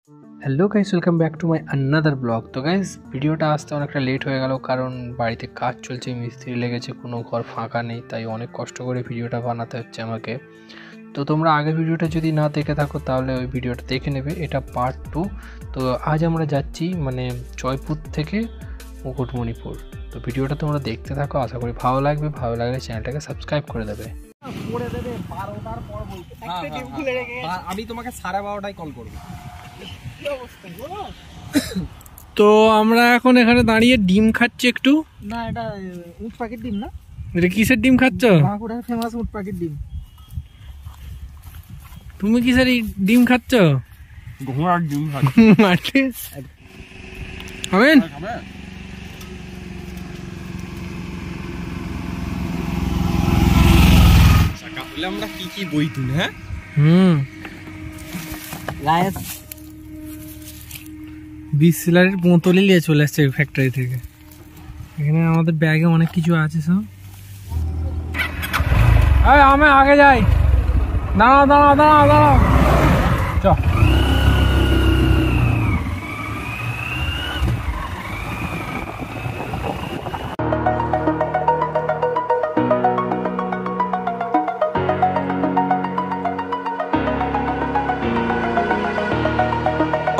Hello guys, welcome back to my another blog. তো guys, ভিডিওটা আসতে অনেকটা লেট হয়ে গেল, কারণ বাড়িতে কাজ চলছে, মিস্ত্রি লেগেছে, কোনো ঘর ফাঁকা নেই, তাই অনেক কষ্ট করে ভিডিওটা বানাতে হচ্ছে আমাকে। তো তোমরা আগের ভিডিওটা যদি না দেখে থাকো তাহলে ওই ভিডিওটা দেখে নেবে, এটা পার্ট 2। তো আজ আমরা যাচ্ছি জয়পুর থেকে মুকুটমণিপুর। তো ভিডিওটা তোমরা দেখতে থাকো, আশা করি ভালো লাগবে। ভালো লাগলে চ্যানেলটাকে সাবস্ক্রাইব করে দেবে। আমি তোমাকে 12:30টায় কল করবো। তো আমরা এখন এখানে দাঁড়িয়ে ডিম খাচ্ছি একটু। না, এটা উট পাখির ডিম না? এটা কিসের ডিম খাচ্ছ? বাঁকুড়ার ফেমাস উট পাখির ডিম। তুমি কিসের ডিম খাচ্ছ? ঘোড়ার ডিম খাচ্ছি। খাবেন? আমরা কি কি বই তুলি, হ্যাঁ লাইস 20 সিলারের বোতলই নিয়ে চলে আসছে ফ্যাক্টরি থেকে। এখানে আমাদের ব্যাগে অনেক কিছু আছে সব। আমি আগে যাই, দাঁড়াও দাঁড়াও দাঁড়াও দাঁড়াও, চ।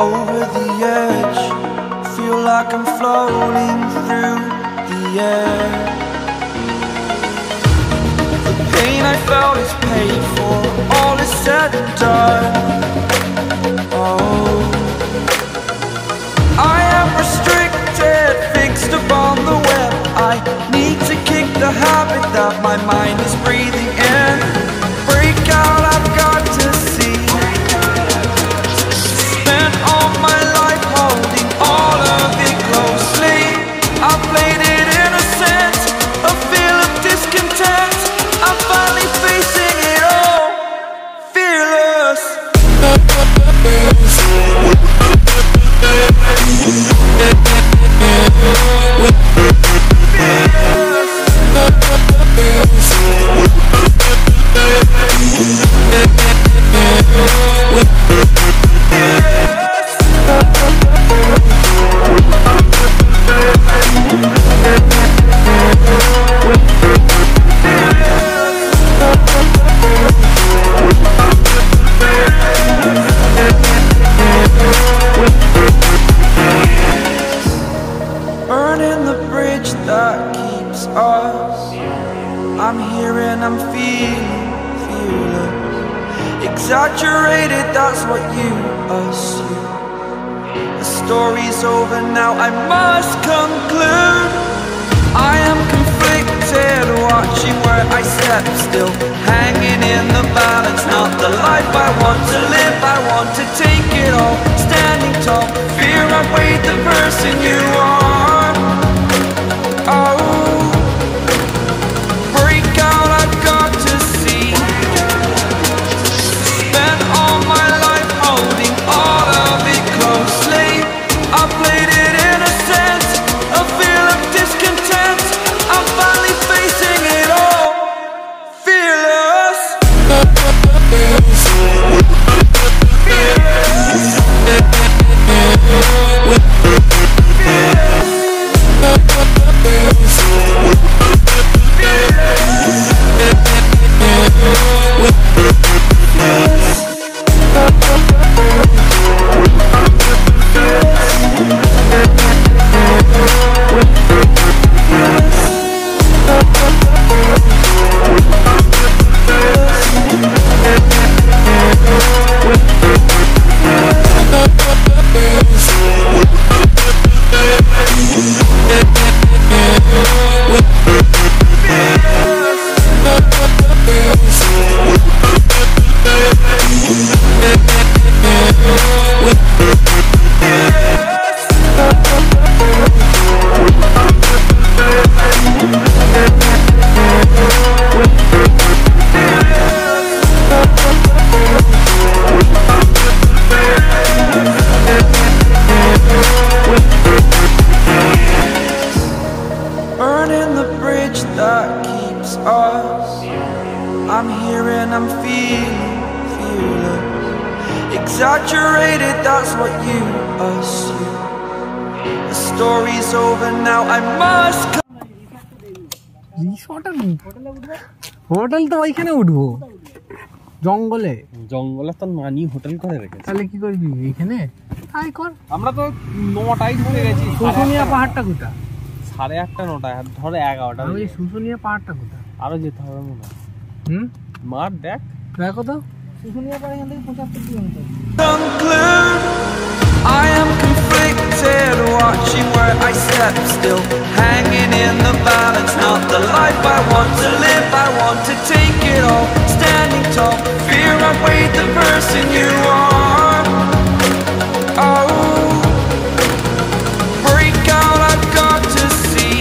Over the edge, feel like I'm floating through the air. The pain I felt is paid for, all is said and done. Oh, I am restricted, fixed upon the web. I need to kick the habit that my mind is breathing in. Break out, I've got to see. Spent all my life holding all of it closely. I played it innocent, a feel of discontent. I'm finally facing it all, fearless. Burning the bridge that keeps us. I'm here and I'm feeling fearless. Exaggerated, that's what you assume. The story's over now, I must conclude. I am conflicted, watching where I step still, hanging in the balance. Not the life I want to live, I want to take it all. Standing tall, fear outweighed the person you are. Oh, break out, I've got to see. Spent all my life holding all of it closely. I played it innocent, a feel of discontent. I'm finally facing it all, fearless. Fearless. what you assume. The story's over now, I must hotel তো ওইখানে উঠবো জঙ্গলে জঙ্গলে তো মানি hotel করে রেখেছে, তাহলে কি করবি এইখানে? তাই কর। আমরা তো 9টায় ঢুকে গেছি। শুশুনিয়া পাহাড়টা কোথা? 8:30 9টা ধরে 11টা। ওই শুশুনিয়া পাহাড়টা কোথা? আরো যেতে হবে মনে হয়। মার দেখ দেখো তো শুশুনিয়া পাহাড় এখান থেকে 75 kilometre. conclude. I am conflicted, watching where I step still, hanging in the balance, not the life I want to live. I want to take it all, standing tall, fear I've weighed the person you are. Oh, break out, I've got to see.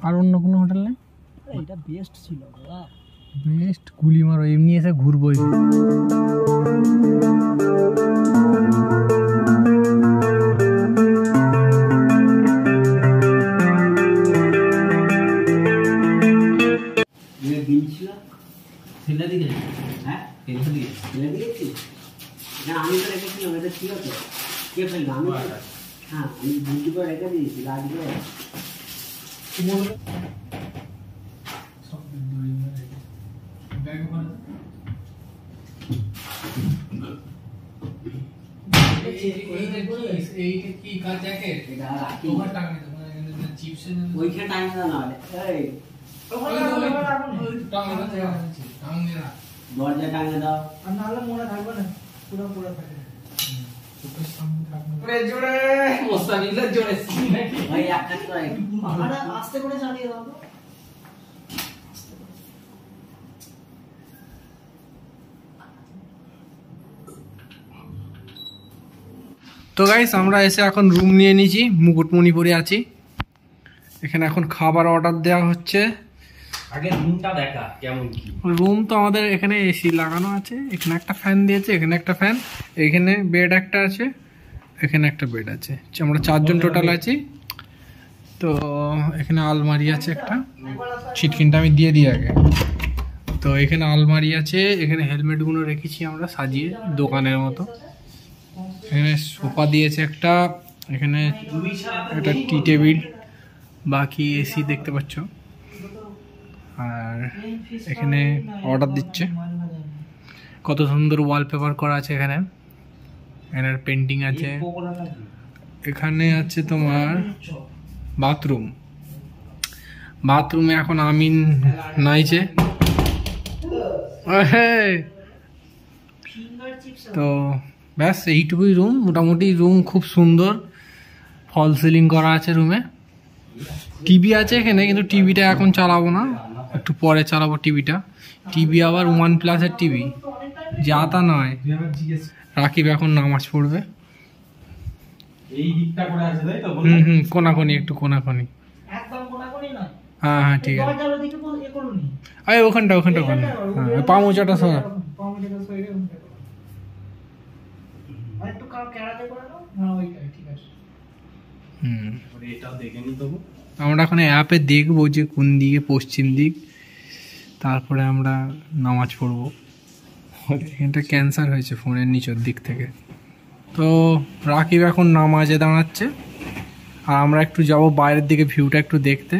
আর অন্য কোনো hotel নেই? এটা best ছিল দাদা, best গুলি মারো, এমনি এসে ঘুরবো। বিল ছিল ছেলে দিকে, হ্যাঁ ছেলে দিয়েছি না, আমি তো রেখেছিলাম, এটা ছিল তো কে ফেললো? আমি হ্যাঁ আমি বুদ্ধি করে রেখে দিয়েছি লাগবে। ওইখানে টাঙিয়ে দাও না, দরজা টাঙিয়ে দাও, আর নাহলে মনে থাকবে না, পুরো পুরো থাকে। আস্তে করে চালিয়ে দাও। তো গাইস আমরা এসে এখন রুম নিয়ে নিয়েছি, মুকুটমণিপুরে আছি। এখানে এখন খাবার অর্ডার দেওয়া হচ্ছে। আগে রুমটা দেখা কেমন কি। রুম তো আমাদের এখানে এসি লাগানো আছে, এখানে একটা ফ্যান দিয়েছে, এখানে একটা ফ্যান, এখানে বেড একটা আছে, এখানে একটা বেড আছে, আমরা 4 জন টোটাল আছি। তো এখানে আলমারি আছে একটা, ছিটকিনটা আমি দিয়ে দিই আগে। তো এখানে আলমারি আছে, এখানে হেলমেটগুলো রেখেছি আমরা সাজিয়ে দোকানের মতো। এখানে সোফা দিয়েছে একটা, এখানে একটা টি টেবিল, বাকি এসি দেখতে পাচ্ছ। আর এখানে অর্ডার দিচ্ছে, কত সুন্দর ওয়ালপেপার করা আছে এখানে, এখানে পেন্টিং আছে। এখানে আছে তোমার বাথরুম, বাথরুমে এখন আমিন নাইছে। তো ব্যাস এইটুকুই রুম, মোটামুটি রুম খুব সুন্দর, ফল সিলিং করা আছে রুমে। টিভি আছে এখানে, কিন্তু টিভিটা এখন চালাবো না, একটু পরে চালাবো টিভিটা। টিভি আবার OnePlus এর টিভি, যা তা নয়। রাকিব এখন নামাজ পড়বে। এই দিকটা করে আছে তাই তো? কোনাকোনি, একটু কোনাকোনি। একদম কোনাকোনি না। হ্যাঁ ঠিক আছে। দরজার ওদিকে এ করুনি। আরে ওখানটা ওখানটা ওখানে, হ্যাঁ পা মোচাটা সরা। পাউন্ডের সাইডে ওখানটা। আর একটু কেড়াতে করে দাও। না ওইটাই ঠিক আছে। এটাও দেখে নি তবু। আমরা এখন অ্যাপে দেখবো যে কোন দিকে, পশ্চিম দিক, তারপরে আমরা নামাজ পড়বো। এখানটা ক্যান্সার হয়েছে ফোনের নিচের দিক থেকে। তো রাকিব এখন নামাজে দাঁড়াচ্ছে, আর আমরা একটু যাব বাইরের দিকে, ভিউটা একটু দেখতে।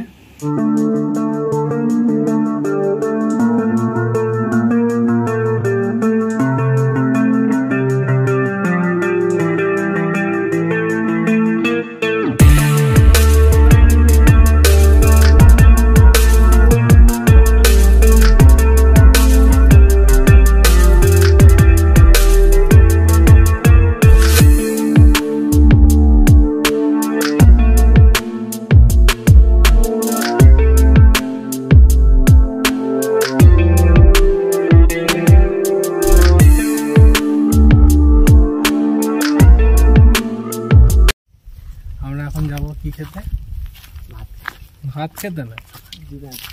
ভাত খেতে না,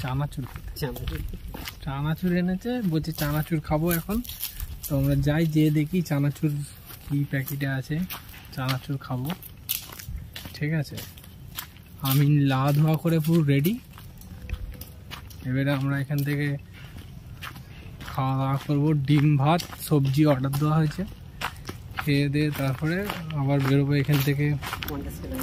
চানাচুর খেতে। চানাচুর এনেছে, বলছে চানাচুর খাবো এখন। তো আমরা যাই, যেয়ে দেখি চানাচুর কি প্যাকেটে আছে, চানাচুর খাবো। ঠিক আছে, আমি লা ধোয়া করে পুরো রেডি। এবারে আমরা এখান থেকে খাওয়া দাওয়া করবো। ডিম ভাত সবজি অর্ডার দেওয়া হয়েছে, খেয়ে দিয়ে তারপরে আবার বেরোবো এখান থেকে।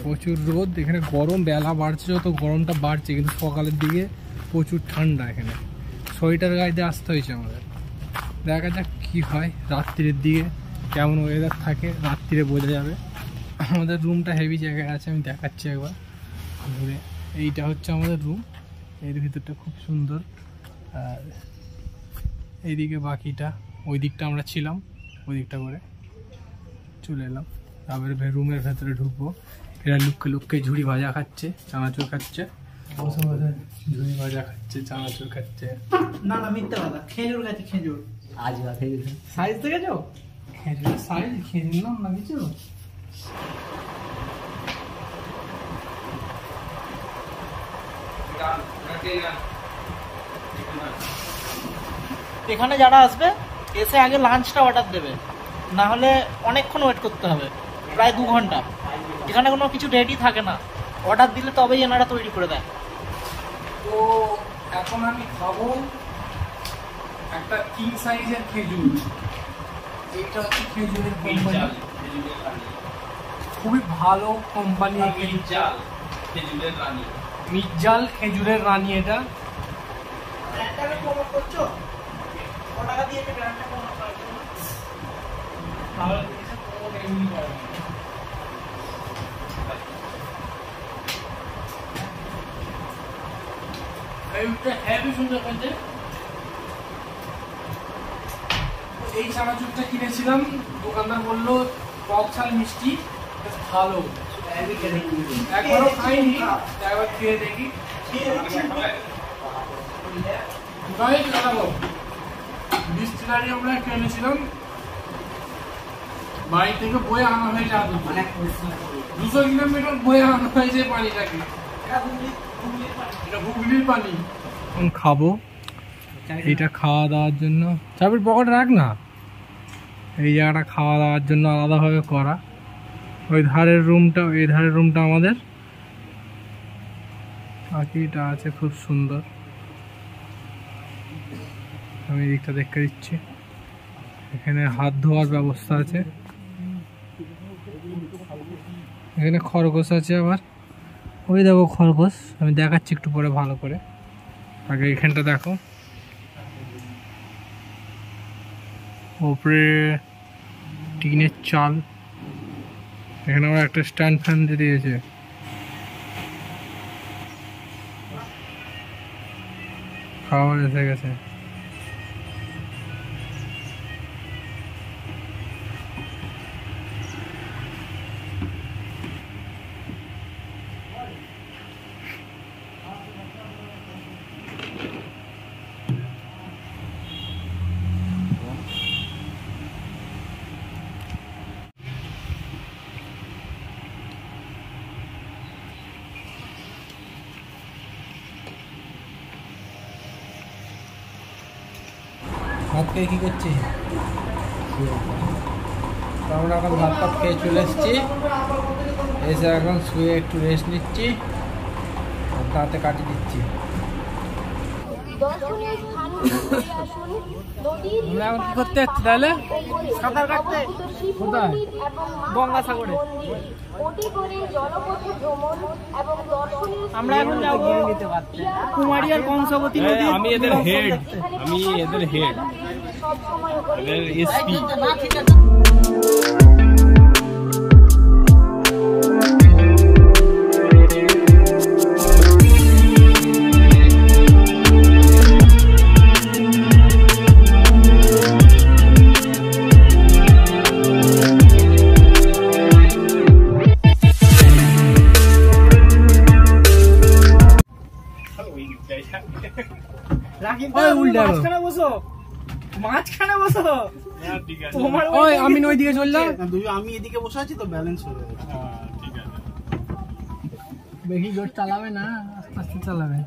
প্রচুর রোদ এখানে, গরম বেলা বাড়ছে যত গরমটা বাড়ছে, কিন্তু সকালের দিকে প্রচুর ঠান্ডা। এখানে সোয়েটার গায়ে দিয়ে আসতে হয়েছে আমাদের। দেখা যাক কী হয়, রাত্রির দিকে কেমন ওয়েদার থাকে রাত্রিরে বোঝা যাবে। আমাদের রুমটা হেভি জায়গায় আছে, আমি দেখাচ্ছি একবার ঘুরে। এইটা হচ্ছে আমাদের রুম, এর ভিতরটা খুব সুন্দর। আর এইদিকে বাকিটা, ওই দিকটা আমরা ছিলাম, ওই দিকটা করে চলে এলাম। তারপরে রুমের ভেতরে ঢুকবো। এরা লুককে লুককে ঝুড়ি ভাজা খাচ্ছে, চানাচুর খাচ্ছে, বসে বসে ঝুড়ি ভাজা খাচ্ছে, চানাচুর খাচ্ছে। না না মিথ্যা কথা, খেজুর খাচ্ছি, খেজুর। আজ খেজুর সাইজ দেখেছো? খেজুরের সাইজ, খেজুর নাম না কিছু। এখানে যারা আসবে এসে আগে লাঞ্চটা অর্ডার দেবে, না হলে অনেকক্ষণ ওয়েট করতে হবে, প্রায় 2 ঘন্টা। এখানে কোনো কিছু রেডি থাকে না, অর্ডার দিলে তবেই এনারা তৈরি করে দেয়। তো এখন আমি খাবো একটা কিং সাইজের খেজুর। এইটা হচ্ছে খেজুরের কোম্পানি, খুবই ভালো কোম্পানি। মির্জাল খেজুরের রানী। এটা হেভি সুন্দর খেতে। এই চানাচুরটা কিনেছিলাম, দোকানদার বললো টক ঝাল মিষ্টি, বেশ ভালো। একবারও খাইনি, একবার খেয়ে দেখি। ডিস্টিলারি আমরা কিনেছিলাম, বাড়ি থেকে বয়ে আনা হয়েছে, 200 কিলোমিটার বয়ে আনা হয়েছে পানিটাকে। এটা হুগলির পানি। এখন খাবো এটা, খাওয়া দাওয়ার জন্য চাবির পকেটে রাখ না। এই জায়গাটা খাওয়া দাওয়ার জন্য আলাদাভাবে করা। ওই ধারের রুমটা, এই ধারের রুমটা আমাদের। পাখিটা আছে খুব সুন্দর, আমি দিকটা দেখে দিচ্ছি। এখানে হাত ধোয়ার ব্যবস্থা আছে, এখানে খরগোশ আছে আবার। ওই দেখো খরগোশ, আমি দেখাচ্ছি একটু পরে ভালো করে। আগে এখানটা দেখো, উপরে টিনের চাল। এখানে আবার একটা স্ট্যান্ড ফ্যান দিয়ে দিয়েছে। খাবার এসে গেছে। ভাত খেয়ে কী করছি? আমরা এখন ভাত টাত খেয়ে চলে এসেছি, এসে এখন শুয়ে একটু রেস্ট নিচ্ছি, দাঁতে কাটি দিচ্ছি। আমরা এখন কি করতে যাচ্ছি তাহলে? সাঁতার কাটতে। কোথায়? গঙ্গাসাগরে। আমরা এখন যাবো কুমারী আর কংসাবতী নদী। আমি এদের হেড, আমি এদের হেড, এদের এসপি। আমি ওই দিকে চললাম, আমি এদিকে বসে আছি তো, ব্যালেন্স হয়ে যাবে। বেশি জোর চালাবে না। আস্তে চালাবে।